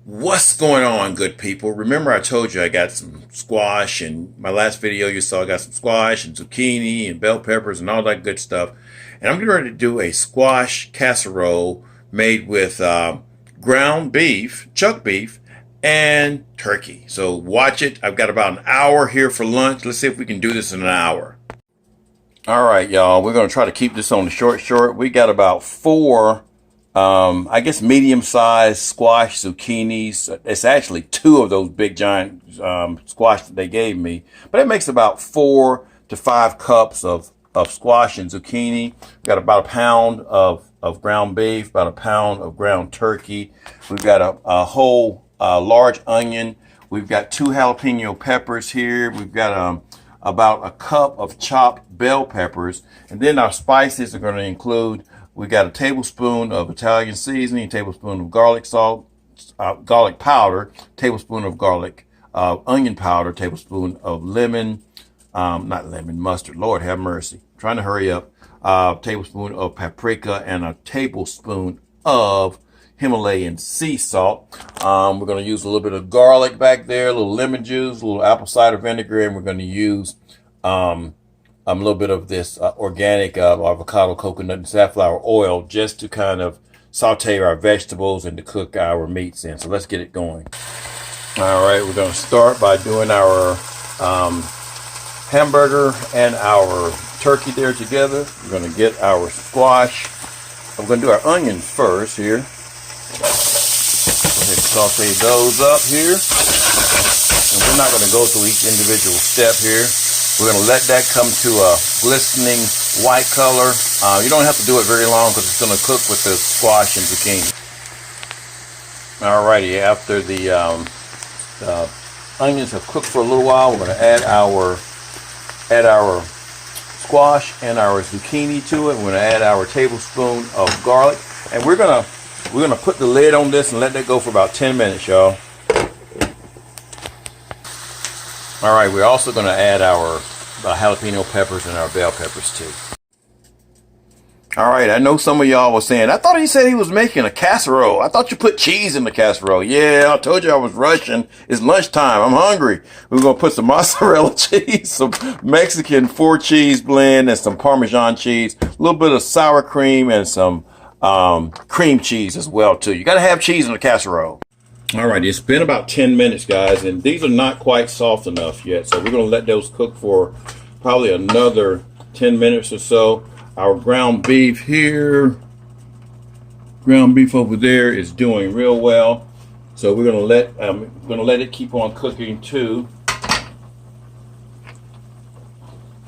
What's going on, good people? Remember I told you I got some squash, and my last video you saw I got some squash and zucchini and bell peppers and all that good stuff. And I'm getting ready to do a squash casserole made with ground beef, chuck beef, and turkey. So watch it. I've got about an hour here for lunch. Let's see if we can do this in an hour. All right, y'all. We're going to try to keep this on the short. We got about four I guess medium-sized squash zucchinis. It's actually two of those big giant squash that they gave me, but it makes about 4 to 5 cups of squash and zucchini. We've got about a pound of ground beef, about a pound of ground turkey. We've got a whole large onion. We've got 2 jalapeno peppers here. We've got about a cup of chopped bell peppers, and then our spices are going to include. We got a tablespoon of Italian seasoning, a tablespoon of garlic salt, garlic powder, tablespoon of garlic onion powder, tablespoon of mustard. Lord have mercy. I'm trying to hurry up. Tablespoon of paprika and a tablespoon of Himalayan sea salt. We're going to use a little bit of garlic back there, a little lemon juice, a little apple cider vinegar, and we're going to use a little bit of this organic avocado, coconut, and safflower oil just to kind of saute our vegetables and to cook our meats in. So let's get it going. All right, we're going to start by doing our hamburger and our turkey there together. We're going to get our squash. I'm going to do our onions first here. Go ahead and saute those up here. And we're not going to go through each individual step here. We're going to let that come to a glistening white color. You don't have to do it very long because it's going to cook with the squash and zucchini. Alrighty, after the onions have cooked for a little while, we're going to add our squash and our zucchini to it. We're going to add our tablespoon of garlic, and we're going to put the lid on this and let that go for about 10 minutes, y'all. All right, we're also going to add our jalapeno peppers and our bell peppers too. All right, I know some of y'all were saying, I thought he said he was making a casserole. I thought you put cheese in the casserole. Yeah, I told you I was rushing. It's lunchtime. I'm hungry. We're going to put some mozzarella cheese, some Mexican 4-cheese blend, and some Parmesan cheese, a little bit of sour cream, and some cream cheese as well too. You got to have cheese in the casserole. All right, it's been about 10 minutes, guys, and these are not quite soft enough yet, so we're going to let those cook for probably another 10 minutes or so. Our ground beef here, ground beef over there is doing real well, so we're going to let it keep on cooking too,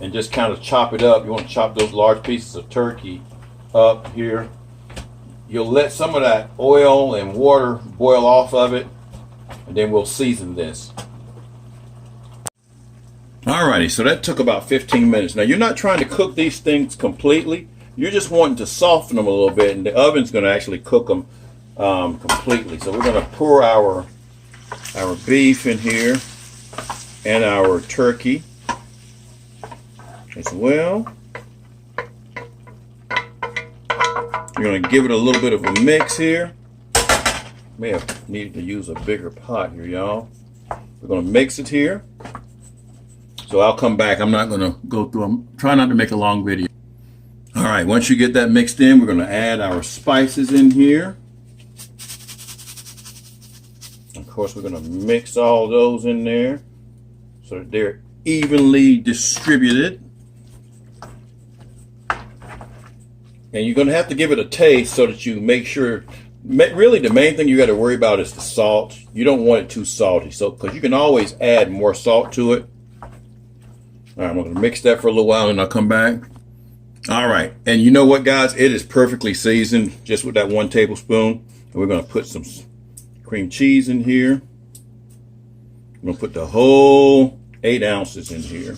and just kind of chop it up. You want to chop those large pieces of turkey up here. You'll let some of that oil and water boil off of it, and then we'll season this. Alrighty, so that took about 15 minutes. Now, you're not trying to cook these things completely. You're just wanting to soften them a little bit, and the oven's going to actually cook them completely. So we're going to pour our beef in here and our turkey as well. We're going to give it a little bit of a mix here. May have needed to use a bigger pot here, y'all. We're going to mix it here. So I'll come back. I'm not going to go through. I'm trying not to make a long video. All right, once you get that mixed in, we're going to add our spices in here. Of course, we're going to mix all those in there so that they're evenly distributed. And you're going to have to give it a taste so that you make sure, really the main thing you got to worry about is the salt. You don't want it too salty, so because you can always add more salt to it. All right, I'm going to mix that for a little while and I'll come back. All right, and you know what, guys? It is perfectly seasoned just with that 1 tablespoon. And we're going to put some cream cheese in here. I'm going to put the whole 8 ounces in here.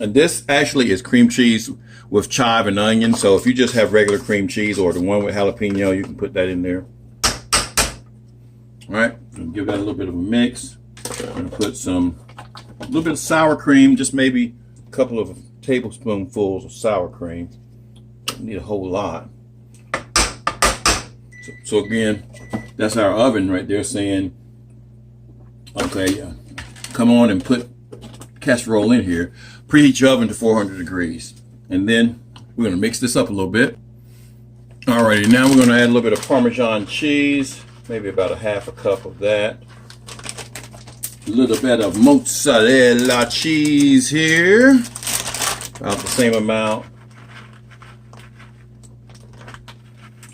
And this actually is cream cheese with chive and onion. So if you just have regular cream cheese or the one with jalapeno, you can put that in there. All right, and give that a little bit of a mix. I'm going to put a little bit of sour cream, just maybe a couple of tablespoonfuls of sour cream. Don't need a whole lot. So again, That's our oven right there saying, okay, come on and put casserole in here. Preheat your oven to 400 degrees. And then we're gonna mix this up a little bit. Alrighty, now we're gonna add a little bit of Parmesan cheese, maybe about a half a cup of that. A little bit of mozzarella cheese here, about the same amount.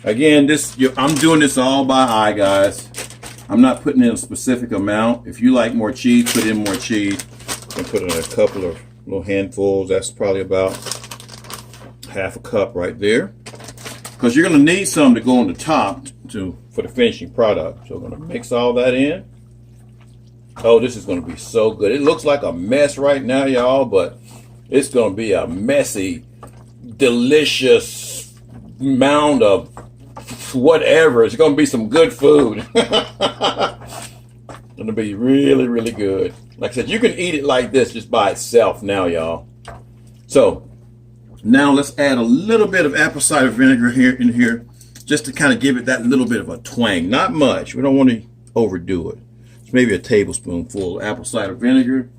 Again, I'm doing this all by eye, guys. I'm not putting in a specific amount. If you like more cheese, put in more cheese. I'm putting in a couple of little handfuls. That's probably about half a cup right there. Because you're going to need some to go on the top for the finishing product. So we're going to mix all that in. Oh, this is going to be so good. It looks like a mess right now, y'all, but it's going to be a messy, delicious mound of whatever. It's going to be some good food. It's going to be really, really good. Like I said, you can eat it like this just by itself now, y'all. So now let's add a little bit of apple cider vinegar in here, just to kind of give it that little bit of a twang. Not much. We don't want to overdo it. It's maybe a tablespoonful of apple cider vinegar.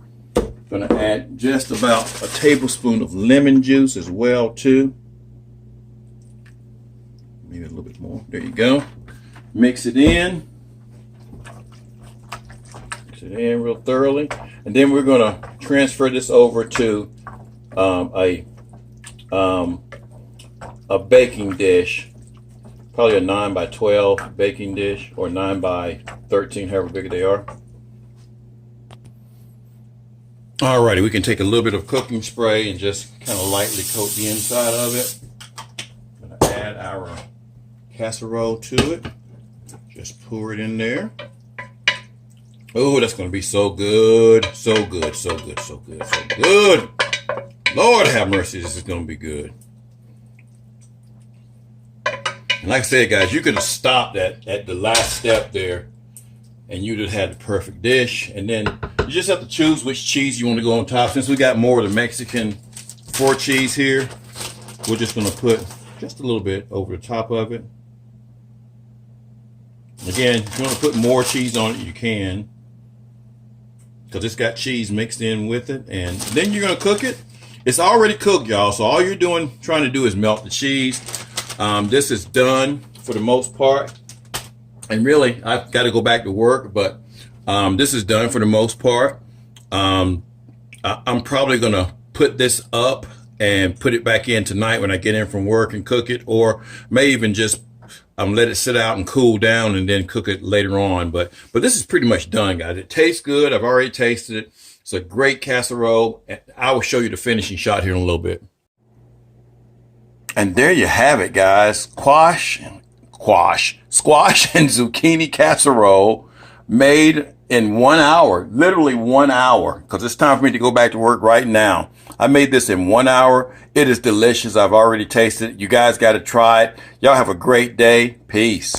Going to add just about a tablespoon of lemon juice as well too. Maybe a little bit more. There you go. Mix it in. Mix it in real thoroughly. And then we're going to transfer this over to a baking dish. Probably a 9 by 12 baking dish, or 9 by 13, however big they are. Alrighty, we can take a little bit of cooking spray and just kind of lightly coat the inside of it. I'm going to add our casserole to it. Just pour it in there. Oh, that's going to be so good. So good, so good, so good, so good. Lord have mercy, this is going to be good. And like I said, guys, you could have stopped at the last step there and you'd have had the perfect dish. And then you just have to choose which cheese you want to go on top. Since we got more of the Mexican 4 cheese here, we're just going to put just a little bit over the top of it. Again, if you want to put more cheese on it, you can, because it's got cheese mixed in with it. And then you're going to cook it. It's already cooked, y'all. So all you're trying to do is melt the cheese. This is done for the most part. And really, I've got to go back to work, but this is done for the most part. I'm probably going to put this up and put it back in tonight when I get in from work and cook it, or may even just let it sit out and cool down and then cook it later on. But this is pretty much done, guys. It tastes good. I've already tasted it. It's a great casserole. I will show you the finishing shot here in a little bit. And there you have it, guys. Squash and zucchini casserole made in 1 hour, literally 1 hour, because it's time for me to go back to work right now. I made this in 1 hour. It is delicious. I've already tasted it. You guys got to try it. Y'all have a great day. Peace.